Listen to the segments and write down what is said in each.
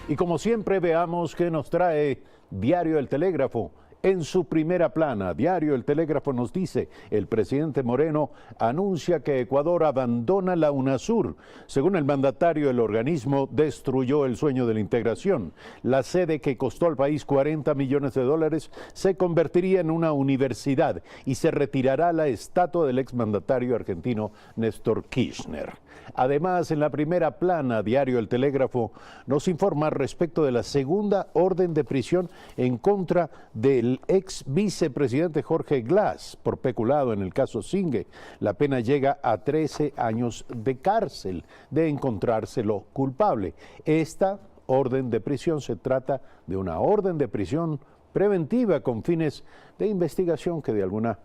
Y como siempre, veamos qué nos trae Diario El Telégrafo. En su primera plana, Diario El Telégrafo nos dice, el presidente Moreno anuncia que Ecuador abandona la UNASUR. Según el mandatario, el organismo destruyó el sueño de la integración. La sede que costó al país 40 millones de dólares se convertiría en una universidad y se retirará la estatua del exmandatario argentino Néstor Kirchner. Además, en la primera plana, Diario El Telégrafo nos informa respecto de la segunda orden de prisión en contra del ex vicepresidente Jorge Glass por peculado en el caso Zingue. La pena llega a 13 años de cárcel de encontrárselo culpable. Esta orden de prisión se trata de una orden de prisión preventiva con fines de investigación que de alguna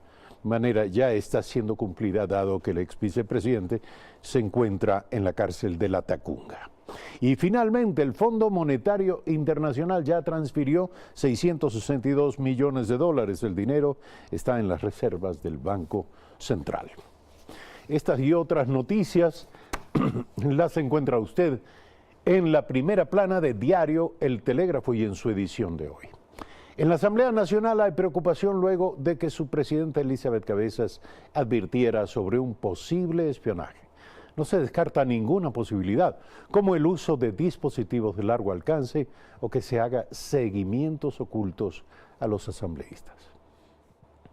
manera ya está siendo cumplida, dado que el ex vicepresidente se encuentra en la cárcel de La Tacunga. Y finalmente, el Fondo Monetario Internacional ya transfirió 662 millones de dólares. El dinero está en las reservas del Banco Central. Estas y otras noticias las encuentra usted en la primera plana de Diario El Telégrafo y en su edición de hoy. En la Asamblea Nacional hay preocupación luego de que su presidenta Elizabeth Cabezas advirtiera sobre un posible espionaje. No se descarta ninguna posibilidad, como el uso de dispositivos de largo alcance o que se haga seguimientos ocultos a los asambleístas.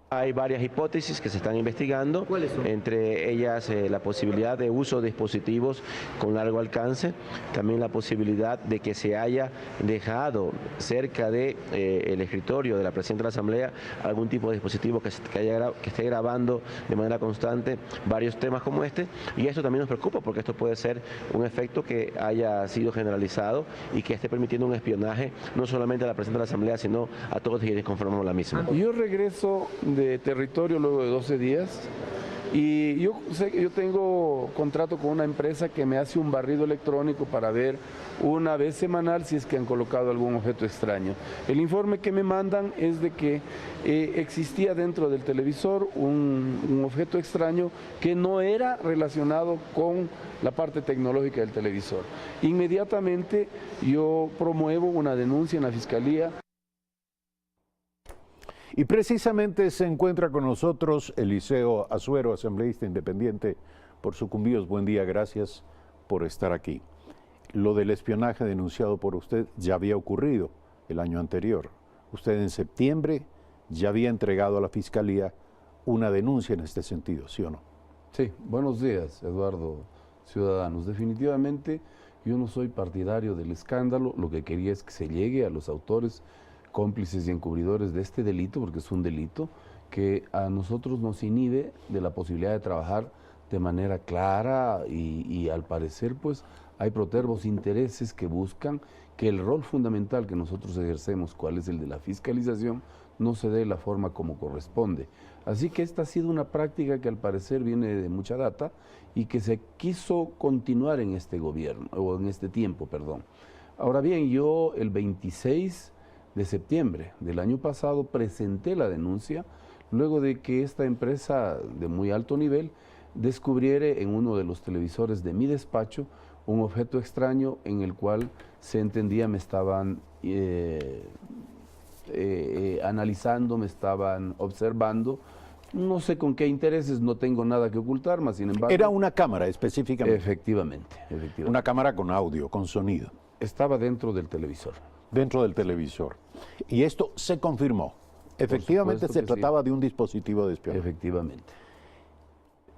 Hay varias hipótesis que se están investigando, entre ellas la posibilidad de uso de dispositivos con largo alcance, también la posibilidad de que se haya dejado cerca de el escritorio de la presidenta de la Asamblea algún tipo de dispositivo que esté grabando de manera constante varios temas como este, y eso también nos preocupa porque esto puede ser un efecto que haya sido generalizado y que esté permitiendo un espionaje no solamente a la presidenta de la Asamblea, sino a todos quienes conformamos la misma. Yo regreso de territorio luego de 12 días y yo tengo contrato con una empresa que me hace un barrido electrónico para ver una vez semanal si es que han colocado algún objeto extraño. El informe que me mandan es de que existía dentro del televisor un objeto extraño que no era relacionado con la parte tecnológica del televisor. Inmediatamente yo promuevo una denuncia en la Fiscalía. Y precisamente se encuentra con nosotros Eliseo Azuero, asambleísta independiente por Sucumbíos. Buen día, gracias por estar aquí. Lo del espionaje denunciado por usted ya había ocurrido el año anterior. Usted en septiembre ya había entregado a la Fiscalía una denuncia en este sentido, ¿sí o no? Sí, buenos días, Eduardo, ciudadanos. Definitivamente yo no soy partidario del escándalo, lo que quería es que se llegue a los autores, cómplices y encubridores de este delito, porque es un delito que a nosotros nos inhibe de la posibilidad de trabajar de manera clara y al parecer pues hay protervos intereses que buscan que el rol fundamental que nosotros ejercemos, cuál es el de la fiscalización, no se dé de la forma como corresponde. Así que esta ha sido una práctica que al parecer viene de mucha data y que se quiso continuar en este gobierno, o en este tiempo, perdón. Ahora bien, yo el 26 de septiembre del año pasado presenté la denuncia luego de que esta empresa de muy alto nivel descubriera en uno de los televisores de mi despacho un objeto extraño en el cual se entendía me estaban analizando, me estaban observando. No sé con qué intereses, no tengo nada que ocultar, más sin embargo... Era una cámara específicamente. Efectivamente. Una cámara con audio, con sonido. Estaba dentro del televisor. Dentro del televisor. Y esto se confirmó. Efectivamente se trataba de un dispositivo de espionaje. Efectivamente.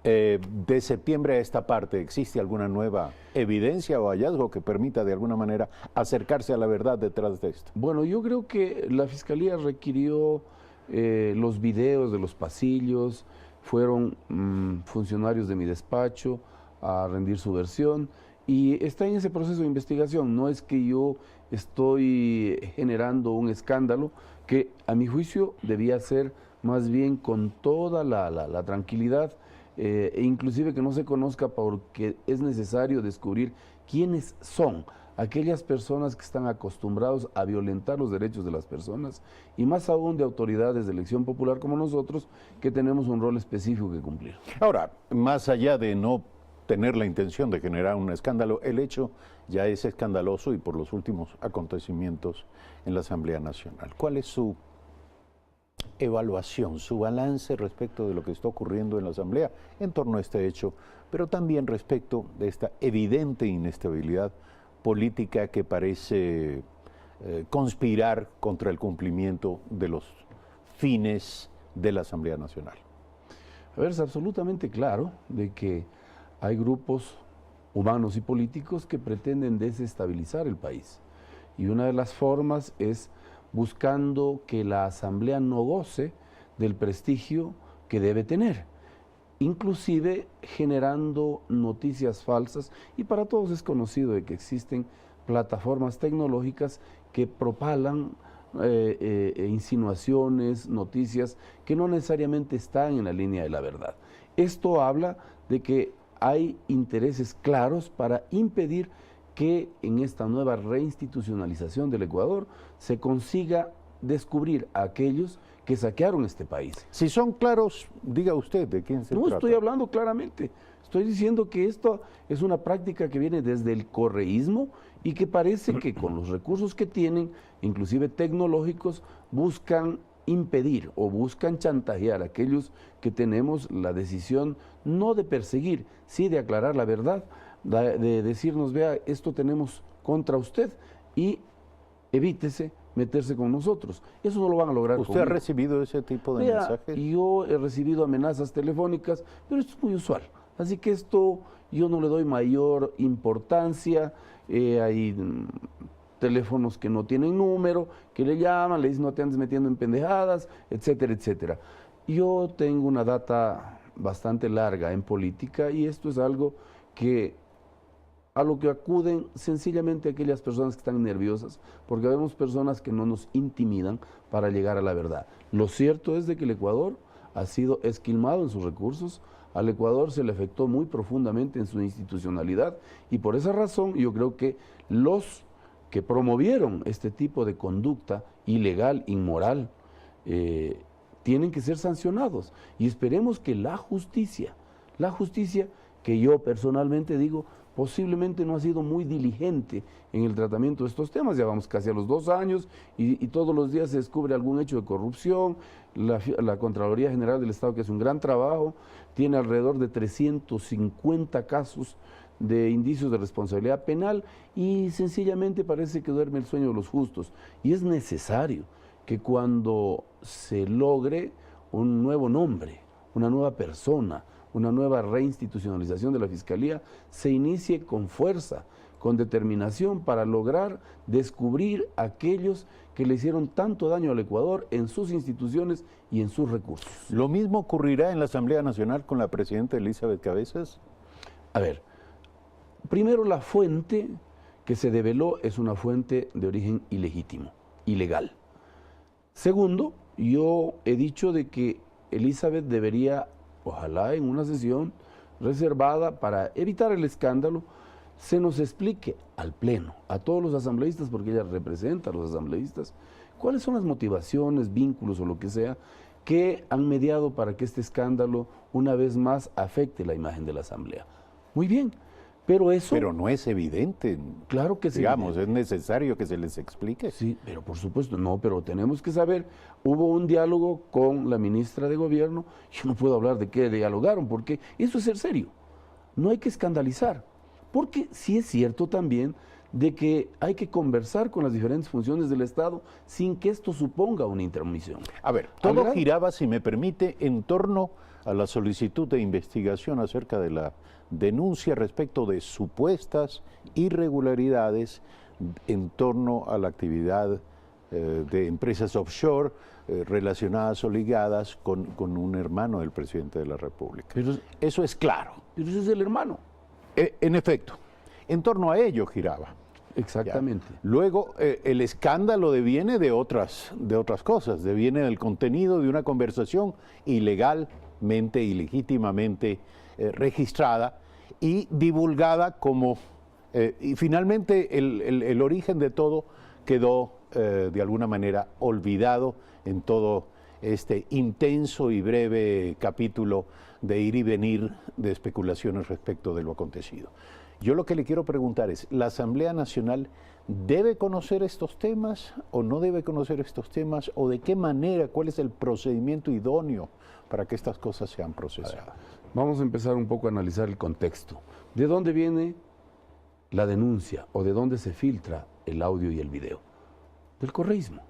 De septiembre a esta parte, ¿existe alguna nueva evidencia o hallazgo que permita de alguna manera acercarse a la verdad detrás de esto? Bueno, yo creo que la Fiscalía requirió los videos de los pasillos, fueron funcionarios de mi despacho a rendir su versión y está en ese proceso de investigación. No es que yo estoy generando un escándalo que a mi juicio debía ser más bien con toda la tranquilidad e inclusive que no se conozca porque es necesario descubrir quiénes son aquellas personas que están acostumbrados a violentar los derechos de las personas y más aún de autoridades de elección popular como nosotros que tenemos un rol específico que cumplir. Ahora, más allá de no tener la intención de generar un escándalo. El hecho ya es escandaloso y por los últimos acontecimientos en la Asamblea Nacional. ¿Cuál es su evaluación, su balance respecto de lo que está ocurriendo en la Asamblea en torno a este hecho, pero también respecto de esta evidente inestabilidad política que parece conspirar contra el cumplimiento de los fines de la Asamblea Nacional? A ver, es absolutamente claro de que hay grupos humanos y políticos que pretenden desestabilizar el país. Y una de las formas es buscando que la Asamblea no goce del prestigio que debe tener, inclusive generando noticias falsas, y para todos es conocido de que existen plataformas tecnológicas que propalan insinuaciones, noticias que no necesariamente están en la línea de la verdad. Esto habla de que hay intereses claros para impedir que en esta nueva reinstitucionalización del Ecuador se consiga descubrir a aquellos que saquearon este país. Si son claros, diga usted de quién se trata. No estoy hablando claramente, estoy diciendo que esto es una práctica que viene desde el correísmo y que parece que con los recursos que tienen, inclusive tecnológicos, buscan impedir o buscan chantajear a aquellos que tenemos la decisión no de perseguir, sí de aclarar la verdad, de decirnos, vea, esto tenemos contra usted y evítese meterse con nosotros. Eso no lo van a lograr. ¿Usted ha recibido ese tipo de mensajes? Yo he recibido amenazas telefónicas, pero esto es muy usual. Así que esto yo no le doy mayor importancia. Hay teléfonos que no tienen número, que le llaman, le dicen no te andes metiendo en pendejadas, etcétera, etcétera. Yo tengo una data bastante larga en política y esto es algo que a lo que acuden sencillamente aquellas personas que están nerviosas, porque vemos personas que no nos intimidan para llegar a la verdad. Lo cierto es de que el Ecuador ha sido esquilmado en sus recursos, al Ecuador se le afectó muy profundamente en su institucionalidad y por esa razón yo creo que los que promovieron este tipo de conducta ilegal, inmoral, tienen que ser sancionados y esperemos que la justicia que yo personalmente digo, posiblemente no ha sido muy diligente en el tratamiento de estos temas. Ya vamos casi a los 2 años y todos los días se descubre algún hecho de corrupción. La Contraloría General del Estado, que hace un gran trabajo, tiene alrededor de 350 casos de indicios de responsabilidad penal y sencillamente parece que duerme el sueño de los justos. Y es necesario que cuando se logre un nuevo nombre, una nueva persona, una nueva reinstitucionalización de la Fiscalía, se inicie con fuerza, con determinación para lograr descubrir a aquellos que le hicieron tanto daño al Ecuador en sus instituciones y en sus recursos. ¿Lo mismo ocurrirá en la Asamblea Nacional con la presidenta Elizabeth Cabezas? A ver, primero la fuente que se develó es una fuente de origen ilegítimo, ilegal. Segundo, yo he dicho de que Elizabeth debería, ojalá en una sesión reservada para evitar el escándalo, se nos explique al Pleno, a todos los asambleístas, porque ella representa a los asambleístas, cuáles son las motivaciones, vínculos o lo que sea, que han mediado para que este escándalo una vez más afecte la imagen de la Asamblea. Muy bien, pero eso... Pero no es evidente. Claro que sí. Digamos, es necesario que se les explique. Sí, pero por supuesto, no, pero tenemos que saber, hubo un diálogo con la ministra de Gobierno, yo no puedo hablar de qué dialogaron, porque eso es ser serio, no hay que escandalizar, porque sí es cierto también de que hay que conversar con las diferentes funciones del Estado sin que esto suponga una intromisión. A ver, todo giraba, si me permite, en torno a la solicitud de investigación acerca de la denuncia respecto de supuestas irregularidades en torno a la actividad de empresas offshore relacionadas o ligadas con un hermano del presidente de la República. Pero, eso es claro. Pero ese es el hermano. En efecto, en torno a ello giraba. Exactamente. Ya. Luego, el escándalo deviene de otras cosas, deviene del contenido de una conversación ilegalmente, ilegítimamente registrada y divulgada como... y finalmente el origen de todo quedó de alguna manera olvidado en todo este intenso y breve capítulo de ir y venir de especulaciones respecto de lo acontecido. Yo lo que le quiero preguntar es, ¿la Asamblea Nacional debe conocer estos temas o no debe conocer estos temas? ¿O de qué manera, cuál es el procedimiento idóneo para que estas cosas sean procesadas? Vamos a empezar un poco a analizar el contexto. ¿De dónde viene la denuncia o de dónde se filtra el audio y el video? Del correísmo.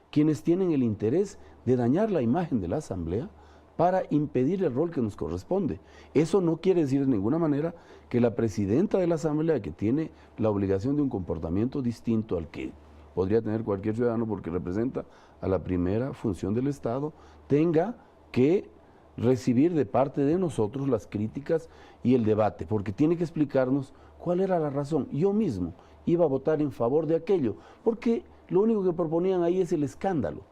Quienes tienen el interés de dañar la imagen de la Asamblea para impedir el rol que nos corresponde. Eso no quiere decir de ninguna manera que la presidenta de la Asamblea, que tiene la obligación de un comportamiento distinto al que podría tener cualquier ciudadano porque representa a la primera función del Estado, tenga que recibir de parte de nosotros las críticas y el debate, porque tiene que explicarnos cuál era la razón. Yo mismo iba a votar en favor de aquello, porque lo único que proponían ahí es el escándalo.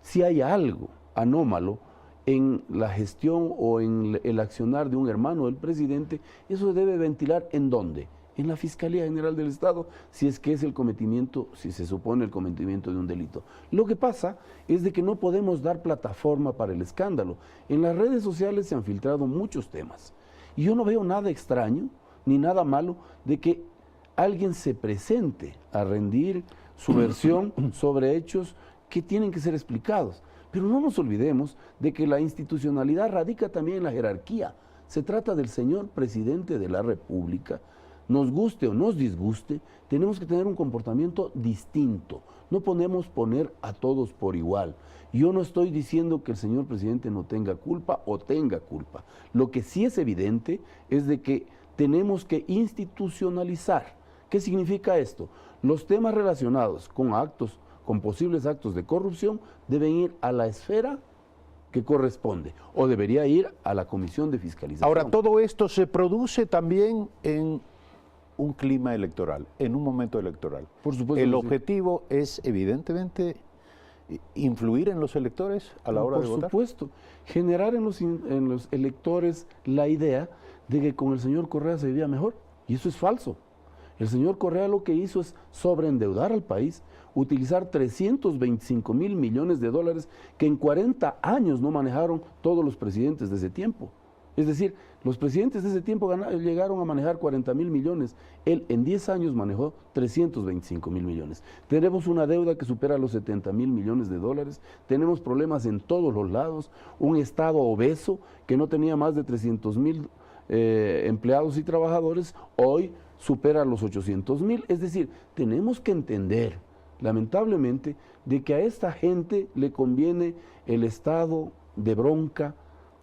Si hay algo anómalo en la gestión o en el accionar de un hermano del presidente, eso se debe ventilar ¿en dónde? En la Fiscalía General del Estado, si es que es el cometimiento, si se supone el cometimiento de un delito. Lo que pasa es de que no podemos dar plataforma para el escándalo. En las redes sociales se han filtrado muchos temas y yo no veo nada extraño ni nada malo de que alguien se presente a rendir su versión sobre hechos que tienen que ser explicados. Pero no nos olvidemos de que la institucionalidad radica también en la jerarquía. Se trata del señor presidente de la República. Nos guste o nos disguste, tenemos que tener un comportamiento distinto. No podemos poner a todos por igual. Yo no estoy diciendo que el señor presidente no tenga culpa o tenga culpa. Lo que sí es evidente es de que tenemos que institucionalizar. ¿Qué significa esto? Los temas relacionados con actos, con posibles actos de corrupción, deben ir a la esfera que corresponde o debería ir a la Comisión de Fiscalización. Ahora, todo esto se produce también en un clima electoral, en un momento electoral. Por supuesto. El objetivo es, evidentemente, influir en los electores a la hora de votar. Por supuesto, generar en los electores la idea de que con el señor Correa se vivía mejor, y eso es falso. El señor Correa lo que hizo es sobreendeudar al país, utilizar 325.000 millones de dólares que en 40 años no manejaron todos los presidentes de ese tiempo. Es decir, los presidentes de ese tiempo llegaron a manejar 40.000 millones. Él en 10 años manejó 325.000 millones. Tenemos una deuda que supera los 70.000 millones de dólares. Tenemos problemas en todos los lados. Un Estado obeso que no tenía más de 300.000 empleados y trabajadores, hoy supera los 800.000. Es decir, tenemos que entender, lamentablemente, de que a esta gente le conviene el estado de bronca,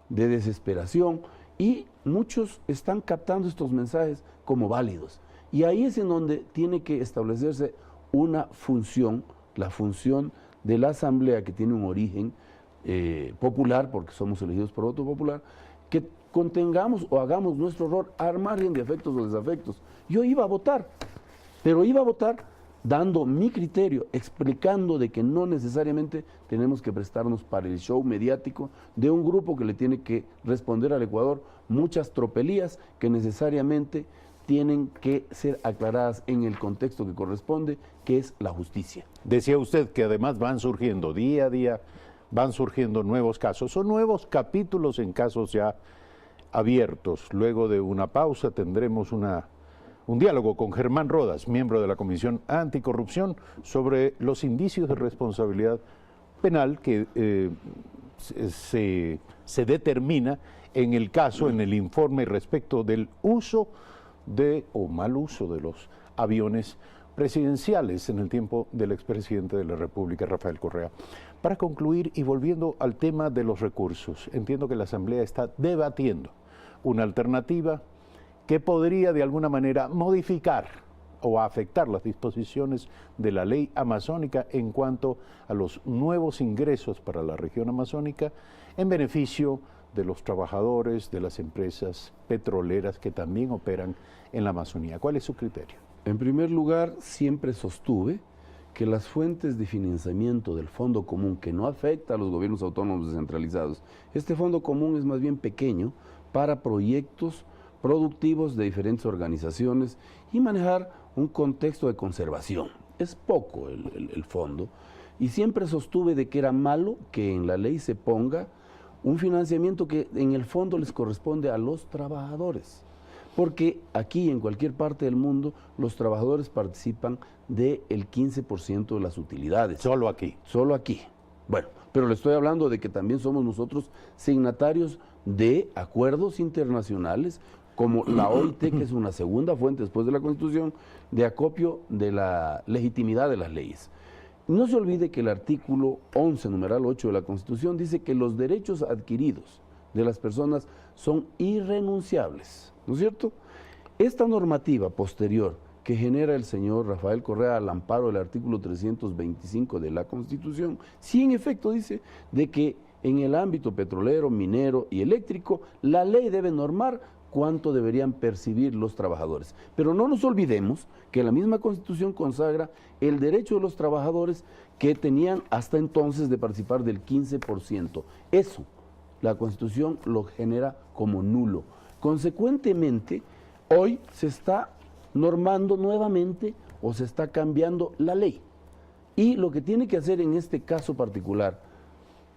de desesperación, y muchos están captando estos mensajes como válidos. Y ahí es en donde tiene que establecerse una función, la función de la Asamblea, que tiene un origen popular, porque somos elegidos por voto popular, que contengamos o hagamos nuestro rol al margen de afectos o desafectos. Yo iba a votar, pero iba a votar dando mi criterio, explicando de que no necesariamente tenemos que prestarnos para el show mediático de un grupo que le tiene que responder al Ecuador muchas tropelías que necesariamente tienen que ser aclaradas en el contexto que corresponde, que es la justicia. Decía usted que además van surgiendo día a día, van surgiendo nuevos casos o nuevos capítulos en casos ya abiertos. Luego de una pausa tendremos un diálogo con Germán Rodas, miembro de la Comisión Anticorrupción, sobre los indicios de responsabilidad penal que se determina en el caso, en el informe respecto del uso o mal uso de los aviones presidenciales en el tiempo del expresidente de la República, Rafael Correa. Para concluir y volviendo al tema de los recursos, entiendo que la Asamblea está debatiendo una alternativa que podría de alguna manera modificar o afectar las disposiciones de la ley amazónica en cuanto a los nuevos ingresos para la región amazónica en beneficio de los trabajadores, de las empresas petroleras que también operan en la Amazonía. ¿Cuál es su criterio? En primer lugar, siempre sostuve que las fuentes de financiamiento del Fondo Común, que no afecta a los gobiernos autónomos descentralizados, este Fondo Común es más bien pequeño para proyectos productivos de diferentes organizaciones y manejar un contexto de conservación. Es poco el fondo. y siempre sostuve de que era malo que en la ley se ponga un financiamiento que en el fondo les corresponde a los trabajadores. Porque aquí, en cualquier parte del mundo, los trabajadores participan del 15% de las utilidades. Solo aquí. Solo aquí. Bueno, pero le estoy hablando de que también somos nosotros signatarios de acuerdos internacionales, como la OIT, que es una segunda fuente después de la Constitución, de acopio de la legitimidad de las leyes. No se olvide que el artículo 11, numeral 8 de la Constitución, dice que los derechos adquiridos de las personas son irrenunciables, ¿no es cierto? Esta normativa posterior que genera el señor Rafael Correa al amparo del artículo 325 de la Constitución, sí en efecto dice de que en el ámbito petrolero, minero y eléctrico, la ley debe normar cuánto deberían percibir los trabajadores. Pero no nos olvidemos que la misma Constitución consagra el derecho de los trabajadores que tenían hasta entonces de participar del 15%. Eso, la Constitución lo genera como nulo. Consecuentemente, hoy se está normando nuevamente o se está cambiando la ley. Y lo que tiene que hacer en este caso particular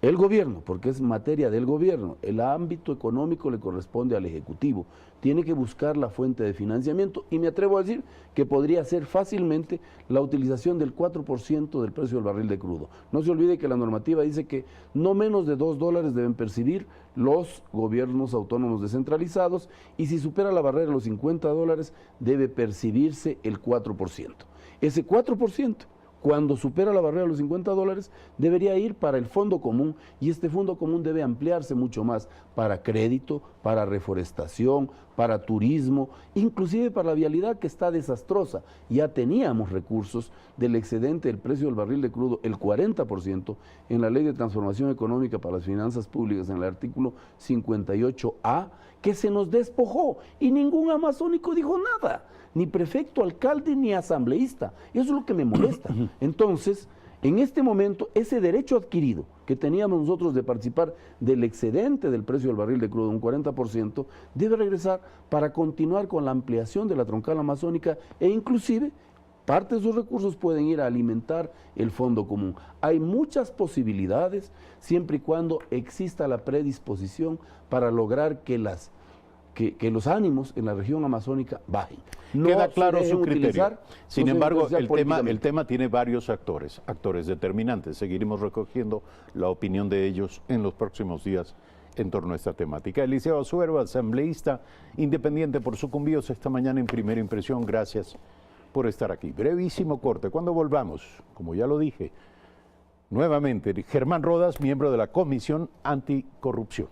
el gobierno, porque es materia del gobierno, el ámbito económico le corresponde al Ejecutivo, tiene que buscar la fuente de financiamiento y me atrevo a decir que podría ser fácilmente la utilización del 4% del precio del barril de crudo. No se olvide que la normativa dice que no menos de $2 deben percibir los gobiernos autónomos descentralizados y si supera la barrera de los $50 debe percibirse el 4%. Ese 4%, cuando supera la barrera de los $50, debería ir para el fondo común y este fondo común debe ampliarse mucho más para crédito, para reforestación, para turismo, inclusive para la vialidad que está desastrosa. Ya teníamos recursos del excedente del precio del barril de crudo, el 40% en la Ley de Transformación Económica para las Finanzas Públicas, en el artículo 58A, que se nos despojó y ningún amazónico dijo nada, ni prefecto, alcalde, ni asambleísta. Eso es lo que me molesta. Entonces, en este momento, ese derecho adquirido que teníamos nosotros de participar del excedente del precio del barril de crudo, un 40%, debe regresar para continuar con la ampliación de la troncal amazónica e inclusive parte de sus recursos pueden ir a alimentar el fondo común. Hay muchas posibilidades siempre y cuando exista la predisposición para lograr que los ánimos en la región amazónica bajen. No queda claro su criterio. Sin embargo, el tema tiene varios actores determinantes. Seguiremos recogiendo la opinión de ellos en los próximos días en torno a esta temática. Eliseo Azuero, asambleísta independiente por Sucumbíos, esta mañana en Primera Impresión. Gracias por estar aquí. Brevísimo corte. Cuando volvamos, como ya lo dije, nuevamente Germán Rodas, miembro de la Comisión Anticorrupción.